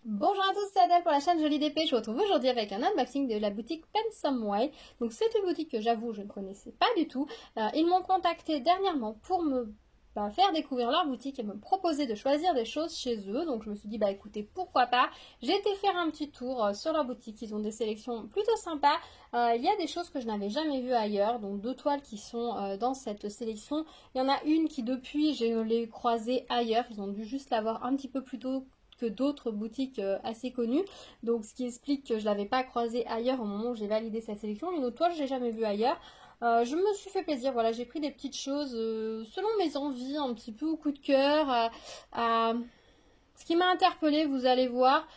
Bonjour à tous, c'est Adèle pour la chaîne Jolie d'Épée. Je vous retrouve aujourd'hui avec un unboxing de la boutique Pensome Way. Donc c'est une boutique que j'avoue je ne connaissais pas du tout. Ils m'ont contacté dernièrement pour me faire découvrir leur boutique et me proposer de choisir des choses chez eux. Donc je me suis dit écoutez, pourquoi pas. J'ai été faire un petit tour sur leur boutique. Ils ont des sélections plutôt sympas. Il y a des choses que je n'avais jamais vues ailleurs. Donc 2 toiles qui sont dans cette sélection. Il y en a une qui depuis je l'ai croisée ailleurs. Ils ont dû juste l'avoir un petit peu plus tôt que d'autres boutiques assez connues, donc ce qui explique que je ne l'avais pas croisée ailleurs au moment où j'ai validé cette sélection. Une autre toile je n'ai jamais vue ailleurs. Je me suis fait plaisir, voilà, j'ai pris des petites choses selon mes envies, un petit peu au coup de cœur. Ce qui m'a interpellée, vous allez voir,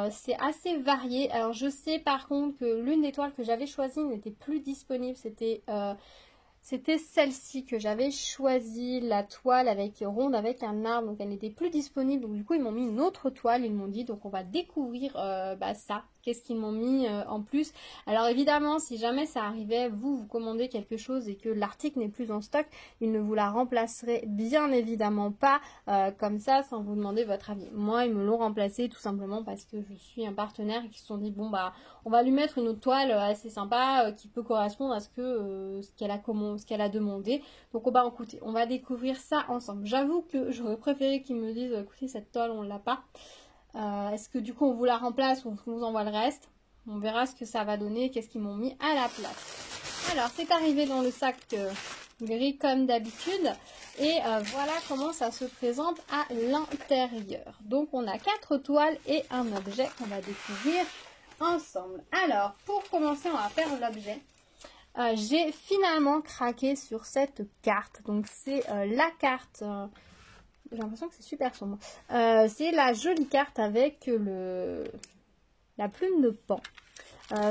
c'est assez varié. Alors je sais par contre que l'une des toiles que j'avais choisies n'était plus disponible, c'était celle-ci que j'avais choisie, la toile avec ronde avec un arbre, donc elle n'était plus disponible. Donc du coup ils m'ont mis une autre toile, ils m'ont dit donc on va découvrir ça. Qu'est-ce qu'ils m'ont mis en plus. Alors évidemment si jamais ça arrivait, vous commandez quelque chose et que l'article n'est plus en stock, ils ne vous la remplaceraient bien évidemment pas comme ça sans vous demander votre avis. Moi ils me l'ont remplacé tout simplement parce que je suis un partenaire et qu'ils se sont dit bon on va lui mettre une autre toile assez sympa qui peut correspondre à ce qu'elle a demandé. Donc écoutez, on va découvrir ça ensemble. J'avoue que j'aurais préféré qu'ils me disent écoutez cette toile on l'a pas. Est-ce que du coup on vous la remplace ou on vous envoie le reste? On verra ce que ça va donner, qu'est-ce qu'ils m'ont mis à la place. Alors c'est arrivé dans le sac gris comme d'habitude. Et voilà comment ça se présente à l'intérieur. Donc on a 4 toiles et un objet qu'on va découvrir ensemble. Alors pour commencer on va faire l'objet. J'ai finalement craqué sur cette carte. Donc c'est la carte... j'ai l'impression que c'est super sombre. C'est la jolie carte avec la plume de Pan.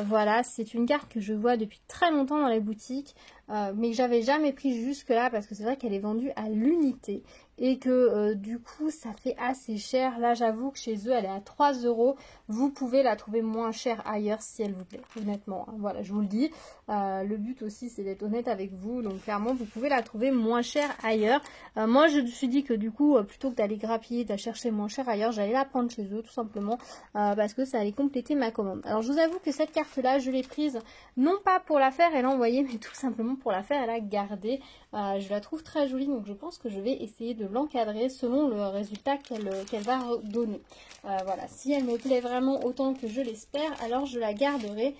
Voilà, c'est une carte que je vois depuis très longtemps dans les boutiques, mais que j'avais jamais pris jusque là parce que c'est vrai qu'elle est vendue à l'unité et que du coup ça fait assez cher. Là j'avoue que chez eux elle est à 3 €. Vous pouvez la trouver moins chère ailleurs si elle vous plaît, honnêtement, hein. Voilà, je vous le dis. Le but aussi c'est d'être honnête avec vous, donc clairement vous pouvez la trouver moins chère ailleurs. Moi je me suis dit que du coup plutôt que d'aller grappiller, de la chercher moins chère ailleurs, j'allais la prendre chez eux tout simplement parce que ça allait compléter ma commande. Alors je vous avoue que cette carte là je l'ai prise non pas pour la faire et l'envoyer, mais tout simplement pour la faire et la garder. Je la trouve très jolie, donc je pense que je vais essayer de l'encadrer selon le résultat qu'elle va donner. Voilà, si elle me plaît vraiment autant que je l'espère, alors je la garderai,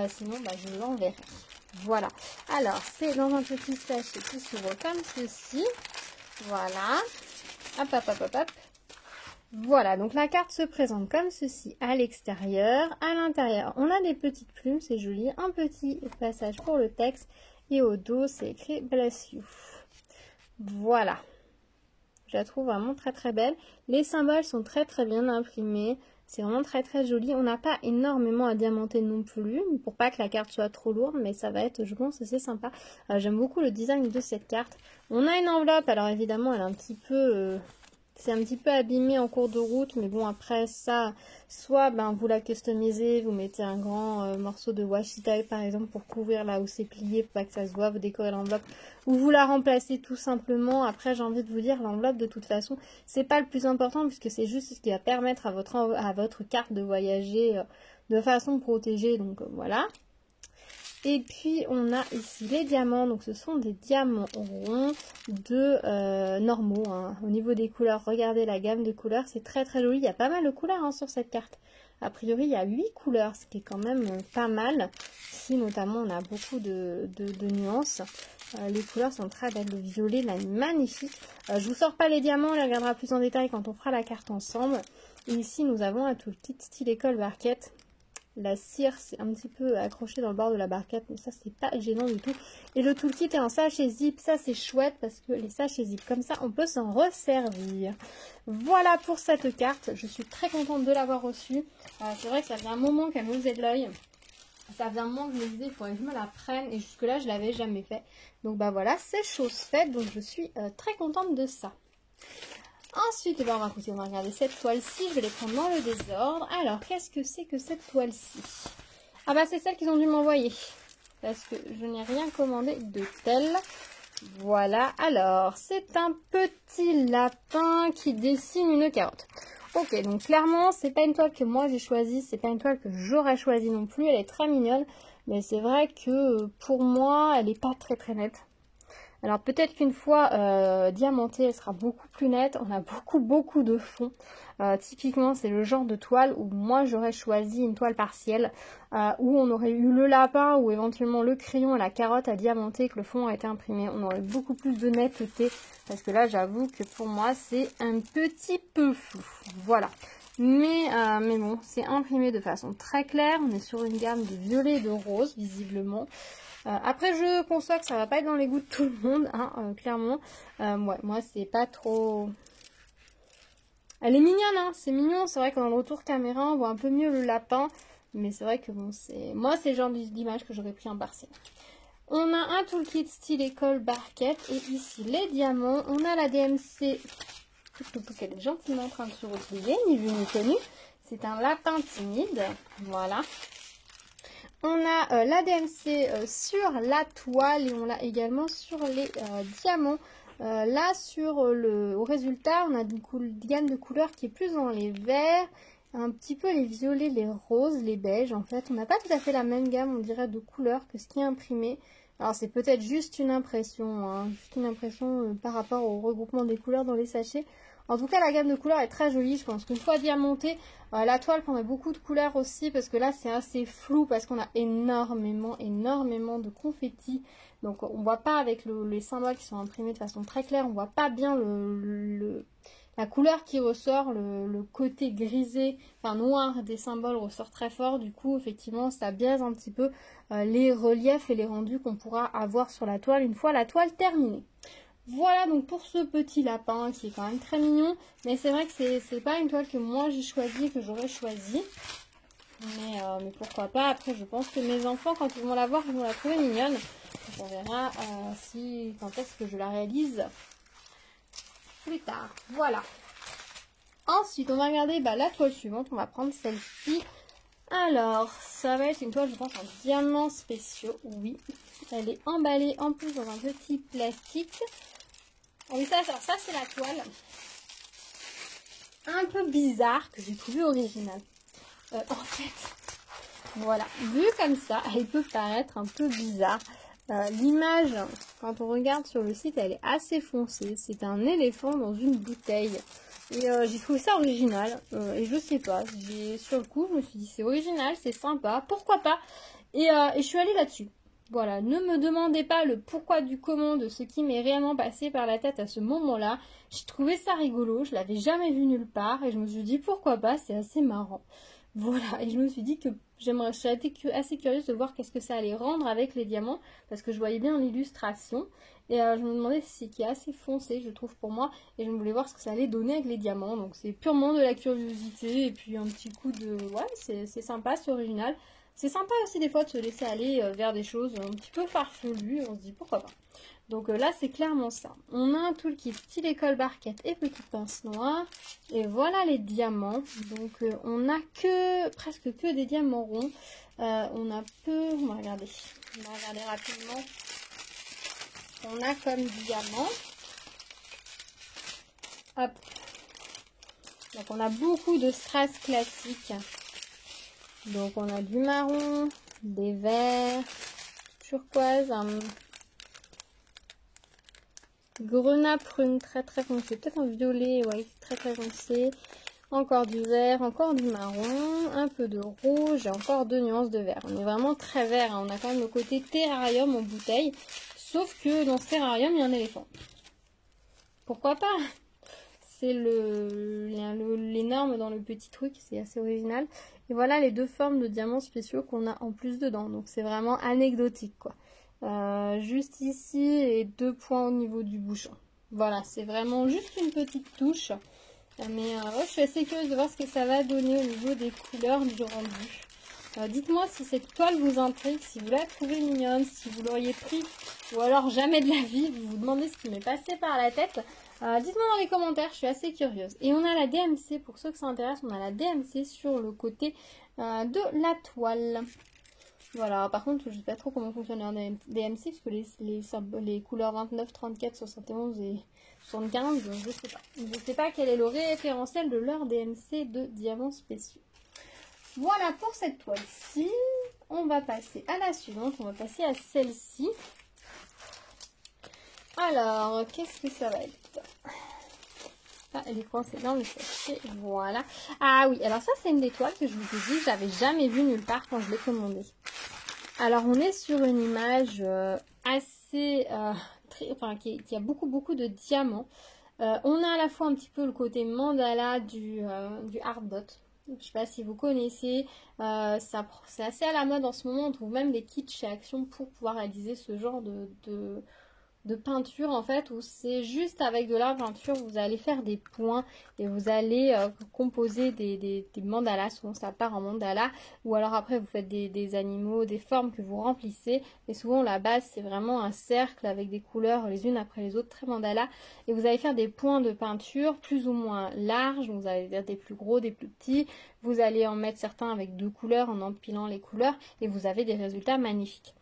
sinon je l'enverrai. Voilà, alors c'est dans un petit sachet qui s'ouvre comme ceci. Voilà, hop hop hop hop hop. Voilà, donc la carte se présente comme ceci à l'extérieur. À l'intérieur, on a des petites plumes, c'est joli. Un petit passage pour le texte. Et au dos, c'est écrit Bless You. Voilà. Je la trouve vraiment très très belle. Les symboles sont très très bien imprimés. C'est vraiment très très joli. On n'a pas énormément à diamanter non plus, pour pas que la carte soit trop lourde, mais ça va être, je pense, assez sympa. J'aime beaucoup le design de cette carte. On a une enveloppe, alors évidemment, elle est un petit peu... c'est un petit peu abîmé en cours de route, mais bon, après ça, soit vous la customisez, vous mettez un grand morceau de washi tape par exemple pour couvrir là où c'est plié, pour pas que ça se voit, vous décorez l'enveloppe, ou vous la remplacez tout simplement. Après, j'ai envie de vous dire, l'enveloppe de toute façon, c'est pas le plus important puisque c'est juste ce qui va permettre à votre carte de voyager de façon protégée, donc voilà. Et puis on a ici les diamants, donc ce sont des diamants ronds normaux, hein. Au niveau des couleurs, regardez la gamme de couleurs, c'est très très joli, il y a pas mal de couleurs sur cette carte. A priori il y a 8 couleurs, ce qui est quand même pas mal. Ici notamment on a beaucoup de nuances. Les couleurs sont très belles, le violet là est magnifique. Je vous sors pas les diamants, on les regardera plus en détail quand on fera la carte ensemble. Et ici nous avons un toolkit style école barquette. La cire, c'est un petit peu accroché dans le bord de la barquette, mais ça, c'est pas gênant du tout. Et le toolkit est en sachet zip, ça, c'est chouette parce que les sachets zip, comme ça, on peut s'en resservir. Voilà pour cette carte. Je suis très contente de l'avoir reçue. C'est vrai que ça fait un moment qu'elle me faisait de l'œil. Ça faisait un moment que je me disais, il faudrait que je me la prenne. Et jusque-là, je l'avais jamais fait. Donc, voilà, c'est chose faite. Donc, je suis très contente de ça. Ensuite, on va regarder cette toile-ci. Je vais les prendre dans le désordre. Alors, qu'est-ce que c'est que cette toile-ci? Ah c'est celle qu'ils ont dû m'envoyer. Parce que je n'ai rien commandé de tel. Voilà. Alors, c'est un petit lapin qui dessine une carotte. Ok, donc clairement, c'est pas une toile que moi j'ai choisie, c'est pas une toile que j'aurais choisie non plus. Elle est très mignonne, mais c'est vrai que pour moi, elle est pas très très nette. Alors peut-être qu'une fois diamantée, elle sera beaucoup plus nette. On a beaucoup de fond. Typiquement, c'est le genre de toile où moi j'aurais choisi une toile partielle, où on aurait eu le lapin ou éventuellement le crayon et la carotte à diamanter, que le fond a été imprimé. On aurait beaucoup plus de netteté, parce que là j'avoue que pour moi c'est un petit peu flou. Voilà. Mais bon, c'est imprimé de façon très claire. On est sur une gamme de violet et de rose, visiblement. Après, je conçois que ça va pas être dans les goûts de tout le monde, hein, clairement. Ouais, moi, c'est pas trop... Elle est mignonne, hein, c'est mignon. C'est vrai que dans le retour caméra, on voit un peu mieux le lapin. Mais c'est vrai que bon, c'est... Moi, c'est le genre d'image que j'aurais pris en partiel. On a un toolkit style école barquette. Et ici, les diamants. On a la DMC... Elle est gentiment en train de se replier, ni vu ni connu. C'est un lapin timide. Voilà. On a la DMC sur la toile et on l'a également sur les diamants. Là, au résultat, on a une gamme de couleurs qui est plus dans les verts, un petit peu les violets, les roses, les beiges. En fait, on n'a pas tout à fait la même gamme, on dirait, de couleurs que ce qui est imprimé. Alors, c'est peut-être juste une impression, hein, par rapport au regroupement des couleurs dans les sachets. En tout cas, la gamme de couleurs est très jolie. Je pense qu'une fois diamantée, la toile prendrait beaucoup de couleurs aussi, parce que là, c'est assez flou, parce qu'on a énormément de confettis. Donc, on voit pas avec les symboles qui sont imprimés de façon très claire, on voit pas bien la couleur qui ressort, le côté grisé, enfin noir des symboles ressort très fort. Du coup, effectivement, ça biaise un petit peu les reliefs et les rendus qu'on pourra avoir sur la toile une fois la toile terminée. Voilà donc pour ce petit lapin qui est quand même très mignon. Mais c'est vrai que c'est pas une toile que moi j'ai choisie, que j'aurais choisie. Mais pourquoi pas. Après, je pense que mes enfants, quand ils vont la voir, ils vont la trouver mignonne. Donc, on verra quand est-ce que je la réalise plus tard. Voilà. Ensuite, on va regarder la toile suivante. On va prendre celle-ci. Alors, ça va être une toile, je pense, en diamants spéciaux. Oui. Elle est emballée en plus dans un petit plastique. Oui, ça c'est la toile un peu bizarre que j'ai trouvée originale. En fait, voilà, vue comme ça, elle peut paraître un peu bizarre. L'image, quand on regarde sur le site, elle est assez foncée. C'est un éléphant dans une bouteille. Et j'ai trouvé ça original. Et je sais pas, sur le coup, je me suis dit c'est original, c'est sympa, pourquoi pas. Et je suis allée là-dessus. Voilà, ne me demandez pas le pourquoi du comment de ce qui m'est réellement passé par la tête à ce moment-là. J'ai trouvé ça rigolo, je l'avais jamais vu nulle part et je me suis dit pourquoi pas, c'est assez marrant. Voilà, et je me suis dit que j'étais assez curieuse de voir qu'est-ce que ça allait rendre avec les diamants parce que je voyais bien l'illustration et je me demandais si c'est qui est assez foncé, je trouve pour moi, et je voulais voir ce que ça allait donner avec les diamants. Donc c'est purement de la curiosité et puis un petit coup de... Ouais, c'est sympa, c'est original. C'est sympa aussi des fois de se laisser aller vers des choses un petit peu farfelues. On se dit pourquoi pas. Donc là, c'est clairement ça. On a un toolkit style école barquette et petite pince noire. Et voilà les diamants. Donc on a presque que des diamants ronds. On a peu... On va regarder rapidement. On a comme diamant. Hop. Donc on a beaucoup de strass classiques. Donc on a du marron, des verts, turquoise, un grenat prune très foncé, peut-être un violet, ouais, très foncé, encore du vert, encore du marron, un peu de rouge et encore 2 nuances de vert. On est vraiment très vert, hein. On a quand même le côté terrarium en bouteille, sauf que dans ce terrarium il y a un éléphant. Pourquoi pas? C'est l'énorme dans le petit truc, c'est assez original. Et voilà les 2 formes de diamants spéciaux qu'on a en plus dedans. Donc c'est vraiment anecdotique quoi. Juste ici et 2 points au niveau du bouchon. Voilà, c'est vraiment juste une petite touche. Mais ouais, je suis assez curieuse de voir ce que ça va donner au niveau des couleurs du rendu. Dites-moi si cette toile vous intrigue, si vous la trouvez mignonne, si vous l'auriez pris ou alors jamais de la vie, vous vous demandez ce qui m'est passé par la tête. Dites-moi dans les commentaires, je suis assez curieuse. Et on a la DMC, pour ceux que ça intéresse, on a la DMC sur le côté de la toile. Voilà, par contre, je sais pas trop comment fonctionne un DMC, parce que les couleurs 29, 34, 71 et 75, je sais pas. Je sais pas quel est le référentiel de leur DMC de diamants spéciaux. Voilà pour cette toile-ci. On va passer à la suivante, on va passer à celle-ci. Alors, qu'est-ce que ça va être? Ah, elle est coincée dans le sachet, voilà. Ah oui, alors ça c'est une des toiles que je vous ai dit, j'avais jamais vue nulle part quand je l'ai commandée. Alors on est sur une image assez, qui a beaucoup de diamants. On a à la fois un petit peu le côté mandala du art dot. Je ne sais pas si vous connaissez, c'est assez à la mode en ce moment, on trouve même des kits chez Action pour pouvoir réaliser ce genre de peinture en fait, où c'est juste avec de la peinture, vous allez faire des points et vous allez composer des mandalas. Souvent ça part en mandala, ou alors après vous faites des animaux, des formes que vous remplissez, et souvent la base c'est vraiment un cercle avec des couleurs les unes après les autres, très mandala, et vous allez faire des points de peinture plus ou moins larges. Vous allez faire des plus gros, des plus petits, vous allez en mettre certains avec 2 couleurs en empilant les couleurs, et vous avez des résultats magnifiques.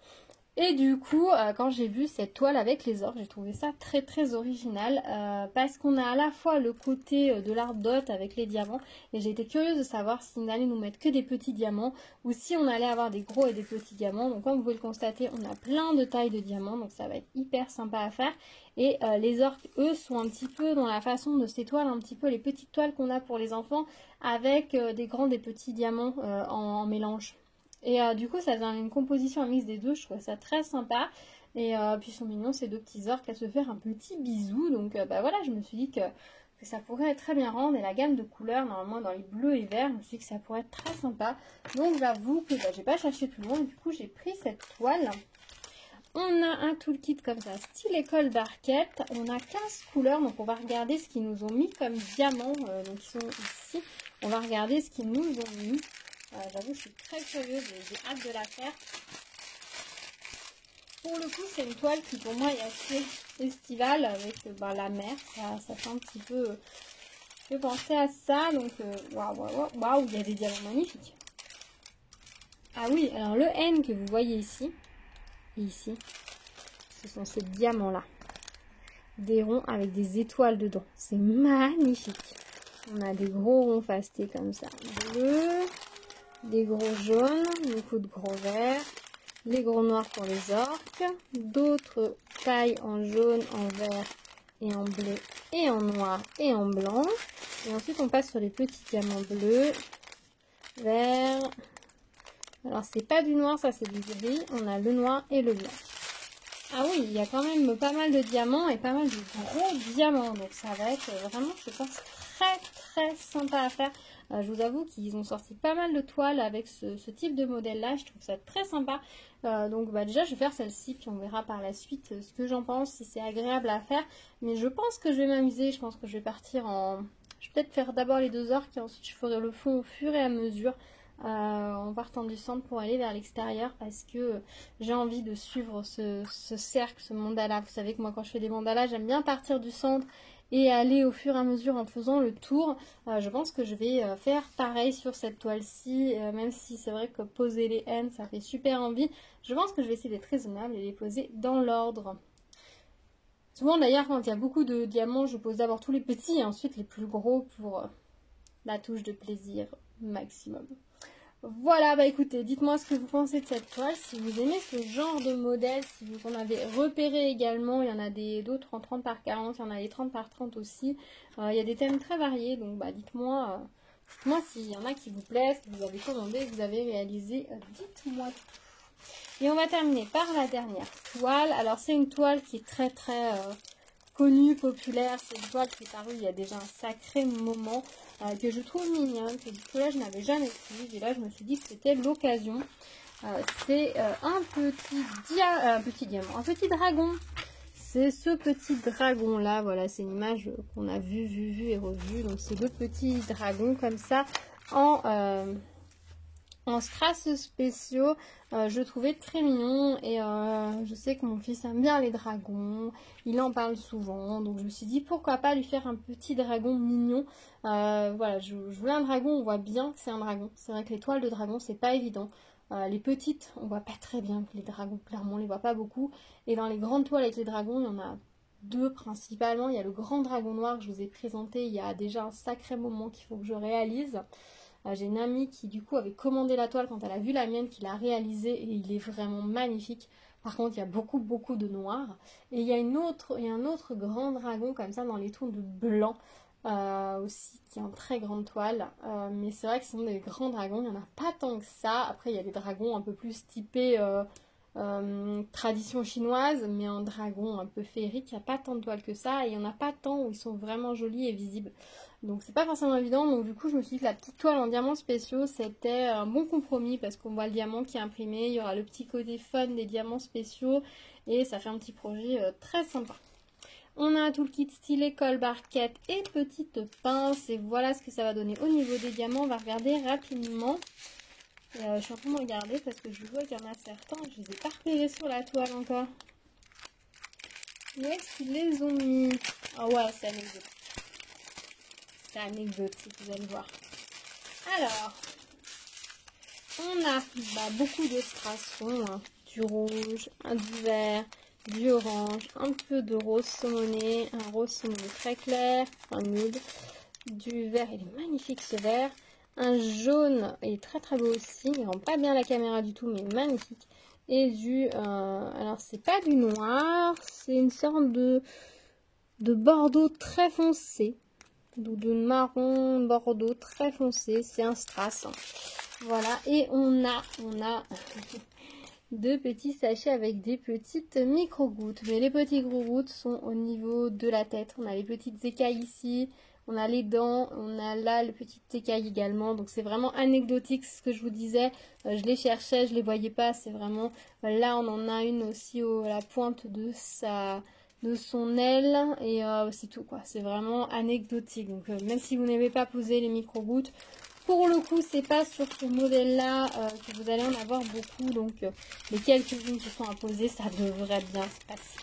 Et du coup, quand j'ai vu cette toile avec les ors, j'ai trouvé ça très original, parce qu'on a à la fois le côté de l'art dot avec les diamants, et j'ai été curieuse de savoir s'ils allaient nous mettre que des petits diamants ou si on allait avoir des gros et des petits diamants. Donc comme vous pouvez le constater, on a plein de tailles de diamants, donc ça va être hyper sympa à faire. Et les orques, eux, sont un petit peu dans la façon de ces toiles, un petit peu les petites toiles qu'on a pour les enfants, avec des grands, des petits diamants en mélange. Et du coup, ça fait une composition, un mix des deux. Je trouve ça très sympa. Et puis, ils sont mignons, ces deux petits orques, à se faire un petit bisou. Donc, bah voilà, je me suis dit que ça pourrait très bien rendre. Et la gamme de couleurs, normalement, dans les bleus et verts, je me suis dit que ça pourrait être très sympa. Donc, j'avoue que j'ai pas cherché plus loin. Et du coup, j'ai pris cette toile. On a un toolkit comme ça, style école d'arquette. On a 15 couleurs. Donc, on va regarder ce qu'ils nous ont mis comme diamants. Donc, ils sont ici. On va regarder ce qu'ils nous ont mis. J'avoue, je suis très curieuse et j'ai hâte de la faire. Pour le coup, c'est une toile qui pour moi est assez estivale avec la mer. Ça fait un petit peu penser à ça. Donc, waouh, il y a des diamants magnifiques. Ah oui, alors le N que vous voyez ici, et ici, ce sont ces diamants-là. Des ronds avec des étoiles dedans. C'est magnifique. On a des gros ronds fastés comme ça. Bleu. Des gros jaunes, beaucoup de gros verts, les gros noirs pour les orques, d'autres tailles en jaune, en vert et en bleu et en noir et en blanc. Et ensuite on passe sur les petits diamants bleus, verts. Alors c'est pas du noir, ça c'est du gris. On a le noir et le blanc. Ah oui, il y a quand même pas mal de diamants et pas mal de gros diamants. Donc ça va être vraiment, je pense, très sympa à faire. Je vous avoue qu'ils ont sorti pas mal de toiles avec ce type de modèle là. Je trouve ça très sympa. Donc déjà je vais faire celle-ci, puis on verra par la suite ce que j'en pense, si c'est agréable à faire. Mais je pense que je vais m'amuser. Je pense que je vais partir en... Je vais peut-être faire d'abord les deux orques et ensuite je ferai le fond au fur et à mesure. En partant du centre pour aller vers l'extérieur, parce que j'ai envie de suivre ce cercle, ce mandala. Vous savez que moi quand je fais des mandalas, j'aime bien partir du centre et aller au fur et à mesure en faisant le tour. Je pense que je vais faire pareil sur cette toile-ci, même si c'est vrai que poser les N ça fait super envie. Je pense que je vais essayer d'être raisonnable et les poser dans l'ordre. Souvent d'ailleurs quand il y a beaucoup de diamants, je pose d'abord tous les petits et ensuite les plus gros pour la touche de plaisir maximum. Voilà, bah écoutez, dites-moi ce que vous pensez de cette toile, si vous aimez ce genre de modèle, si vous en avez repéré également. Il y en a d'autres en 30 par 40, il y en a des 30 par 30 aussi. Il y a des thèmes très variés, donc bah dites-moi s'il y en a qui vous plaisent, que vous avez commandé, que vous avez réalisé, dites-moi tout. Et on va terminer par la dernière toile. Alors c'est une toile qui est très connue, populaire. C'est une toile qui est parue il y a déjà un sacré moment, que je trouve mignonne, que du coup là je n'avais jamais prise et là je me suis dit que c'était l'occasion. C'est un petit diamant, un petit dragon. C'est ce petit dragon là, voilà, c'est une image qu'on a vue et revue. Donc c'est deux petits dragons comme ça en strass spéciaux. Je trouvais très mignon et je sais que mon fils aime bien les dragons, il en parle souvent, donc je me suis dit pourquoi pas lui faire un petit dragon mignon. Voilà, je voulais un dragon, on voit bien que c'est un dragon. C'est vrai que les toiles de dragon c'est pas évident. Les petites, on voit pas très bien les dragons, clairement, on les voit pas beaucoup. Et dans les grandes toiles avec les dragons, il y en a deux principalement. Il y a le grand dragon noir que je vous ai présenté il y a déjà un sacré moment qu'il faut que je réalise. J'ai une amie qui du coup avait commandé la toile quand elle a vu la mienne, qui l'a réalisée et il est vraiment magnifique. Par contre, il y a beaucoup de noir. Et il y a un autre grand dragon comme ça dans les tons de blanc aussi, qui est en très grande toile. Mais c'est vrai que ce sont des grands dragons, il n'y en a pas tant que ça. Après, il y a des dragons un peu plus typés tradition chinoise, mais en dragon un peu féerique, il n'y a pas tant de toiles que ça. Et il n'y en a pas tant où ils sont vraiment jolis et visibles. Donc c'est pas forcément évident, donc du coup je me suis dit que la petite toile en diamants spéciaux c'était un bon compromis parce qu'on voit le diamant qui est imprimé, il y aura le petit côté fun des diamants spéciaux et ça fait un petit projet très sympa. On a tout le kit stylet, colle, barquette et petite pince et voilà ce que ça va donner au niveau des diamants. On va regarder rapidement. Je suis en train de regarder parce que je vois qu'il y en a certains, je les ai pas repérés sur la toile encore. Où est-ce qu'ils les ont mis? Ah ouais, c'est anecdotique. C'est anecdotique, vous allez voir. Alors, on a beaucoup de strassons, hein. Du rouge, du vert, du orange, un peu de rose saumoné, un rose saumoné très clair, un nude, du vert, il est magnifique ce vert, un jaune, il est très beau aussi, il rend pas bien la caméra du tout, mais magnifique, et alors c'est pas du noir, c'est une sorte de bordeaux très foncé. De marron bordeaux très foncé, c'est un strass. Voilà, et on a deux petits sachets avec des petites micro-gouttes. Mais les petits gros-gouttes sont au niveau de la tête. On a les petites écailles ici, on a les dents, on a là les petites écailles également. Donc c'est vraiment anecdotique, ce que je vous disais. Je les cherchais, je les voyais pas. C'est vraiment, là on en a une aussi à la pointe de son aile et c'est tout quoi, c'est vraiment anecdotique. Donc même si vous n'avez pas posé les micro-gouttes, pour le coup c'est pas sur ce modèle là que vous allez en avoir beaucoup, donc les quelques-unes qui sont à poser, ça devrait bien se passer.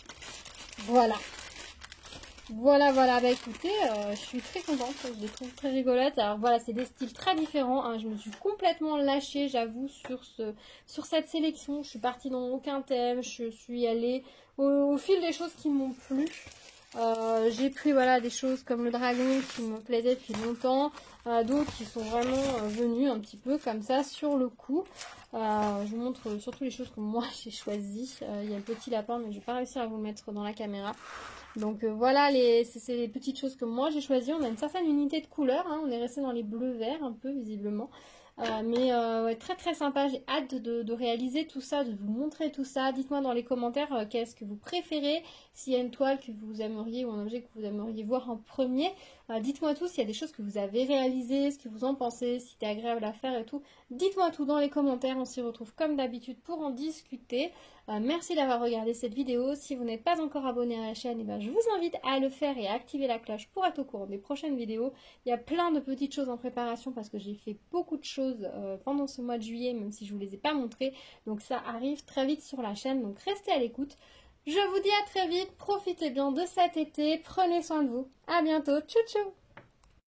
Voilà, bah écoutez, je suis très contente, je les trouve très rigolotes. Alors voilà, c'est des styles très différents, hein. Je me suis complètement lâchée, j'avoue, sur cette sélection. Je suis partie dans aucun thème, je suis allée au fil des choses qui m'ont plu. J'ai pris voilà, des choses comme le dragon qui me plaisait depuis longtemps, d'autres qui sont vraiment venues un petit peu comme ça sur le coup. Je vous montre surtout les choses que moi j'ai choisies. Il y a le petit lapin, mais je vais pas réussir à vous le mettre dans la caméra. Donc voilà, c'est les petites choses que moi j'ai choisies. On a une certaine unité de couleurs, hein. On est resté dans les bleus-verts un peu visiblement. Ouais, très sympa, j'ai hâte de réaliser tout ça, de vous montrer tout ça. Dites-moi dans les commentaires qu'est-ce que vous préférez, s'il y a une toile que vous aimeriez ou un objet que vous aimeriez voir en premier. Dites-moi tout, s'il y a des choses que vous avez réalisées, ce que vous en pensez, si c'est agréable à faire et tout. Dites-moi tout dans les commentaires, on s'y retrouve comme d'habitude pour en discuter. Merci d'avoir regardé cette vidéo. Si vous n'êtes pas encore abonné à la chaîne, je vous invite à le faire et à activer la cloche pour être au courant des prochaines vidéos. Il y a plein de petites choses en préparation parce que j'ai fait beaucoup de choses pendant ce mois de juillet, même si je ne vous les ai pas montrées. Donc ça arrive très vite sur la chaîne, donc restez à l'écoute. Je vous dis à très vite, profitez bien de cet été, prenez soin de vous. À bientôt, tchou tchou!